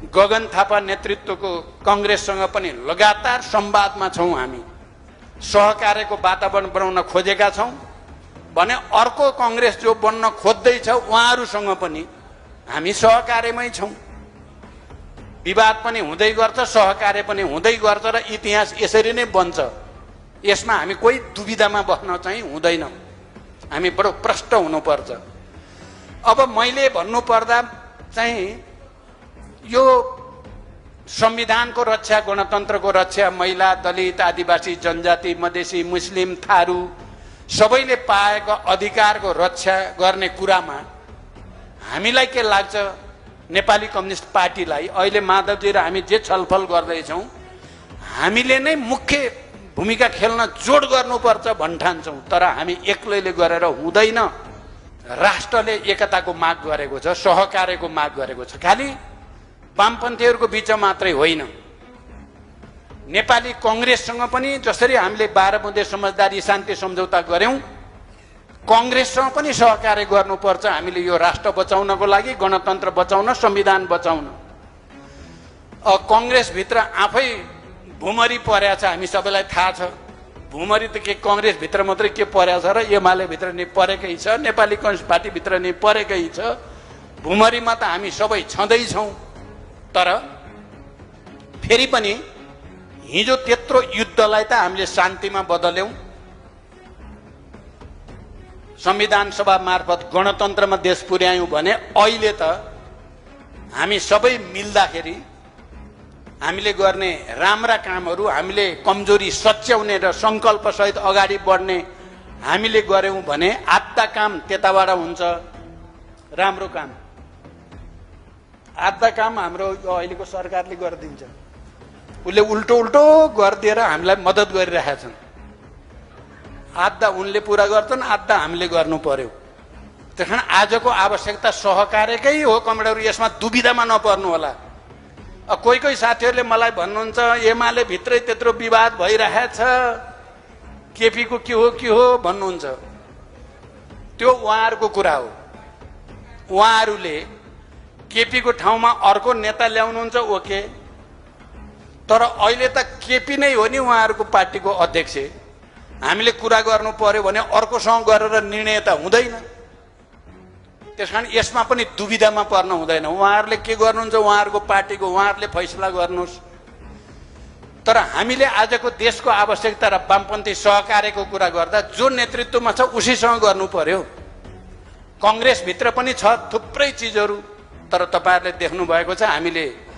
गगन थापा नेतृत्वको कांग्रेससँग पनि लगातार संवादमा छौं। हामी सहकार्यको वातावरण बनाउन खोजेका छौं भने अर्को कांग्रेस जो बन्न खोज्दैछ उहाँहरूसँग पनि हामी सहकार्यमै छौं। विवाद पनि हुँदै गर्छ, सहकार्य पनि हुँदै गर्छ र इतिहास यसरी नै बन्छ। यसमा हामी कोही दुविधामा बस्न चाहिँ हुँदैन। हामी बडो प्रष्ट हुनुपर्छ। अब मैले भन्नुपर्दा चाहिँ यो संविधानको रक्षा, गणतन्त्रको रक्षा, महिला, दलित, आदिवासी, जनजाति, मधेसी, मुस्लिम, थारू सबैले पाएको अधिकारको रक्षा गर्ने कुरामा हामीलाई के लाग्छ, नेपाली कम्युनिस्ट पार्टीलाई अहिले माधवजी र हामी जे छलफल गर्दैछौँ हामीले नै मुख्य भूमिका खेल्न जोड गर्नुपर्छ भन्ठान्छौँ। तर हामी एक्लैले गरेर हुँदैन। राष्ट्रले एकताको माग गरेको छ, सहकार्यको माग गरेको छ। खालि वामपन्थीहरूको बीच मात्रै होइन, नेपाली कांग्रेससँग पनि जसरी हामीले 12 बुँदे समझदारी शान्ति सम्झौता गर्यौं, कांग्रेससँग पनि सहकार्य गर्नुपर्छ। हामीले यो राष्ट्र बचाउनको लागि, गणतन्त्र बचाउन, संविधान बचाउन। कांग्रेस भित्र आफै भुमरी पर्या छ, हामी सबैलाई थाहा छ। भुमरी त के कांग्रेस भित्र मात्रै के पर्या छ र एमाले भित्र नि परेकै छ, नेपाली कम्युनिस्ट पार्टी भित्र नि परेकै छ। भुमरीमा त हामी सबै छँदै छौं। तर फेरि पनि हिजो त्यत्रो युद्धलाई त हामीले शान्तिमा बदल्यौं। संविधान सभा मार्फत गणतन्त्रमा देश पुर्यायौं भने अहिले त हामी सबै मिल्दाखेरि हामीले गर्ने राम्रा कामहरू, हामीले कमजोरी सच्याउने र संकल्पसहित अगाडि बढ्ने हामीले गर्यौं भने आधा काम त्यताबाट हुन्छ, राम्रो काम। आधा काम हाम्रो अहिलेको सरकारले गरिदिन्छ। उसले उल्टो उल्टो गरिदिएर हामीलाई मद्दत गरिरहेका छन्। आधा उनले पूरा गर्छन्, आधा हामीले गर्नु पर्यो। त्यसकारण आजको आवश्यकता सहकार्यकै हो। कमरेडहरू यसमा दुविधामा नपर्नु होला। कोही कोही साथीहरूले मलाई भन्नुहुन्छ एमाले भित्रै त्यत्रो विवाद भइरहेछ, केपीको के हो भन्नुहुन्छ। त्यो उहाँहरूको कुरा हो। उहाँहरूले केपीको ठाउँमा अर्को नेता ल्याउनुहुन्छ ओके, तर अहिले त केपी नै हो नि उहाँहरूको पार्टीको अध्यक्ष। हामीले कुरा गर्नु पर्यो भने अर्कोसँग गरेर निर्णय त हुँदैन। त्यसकारण यसमा पनि दुविधामा पर्न हुँदैन। उहाँहरूले के गर्नुहुन्छ उहाँहरूको पार्टीको, उहाँहरूले फैसला गर्नुहोस्। तर हामीले आजको देशको आवश्यकता र वामपन्थी सहकार्यको कुरा गर्दा जो नेतृत्वमा छ उसीसँग गर्नु पर्यो। कांग्रेस भित्र पनि छ थुप्रै चिजहरू, तर तपाईहरुले देख्नु भएको छ हामीले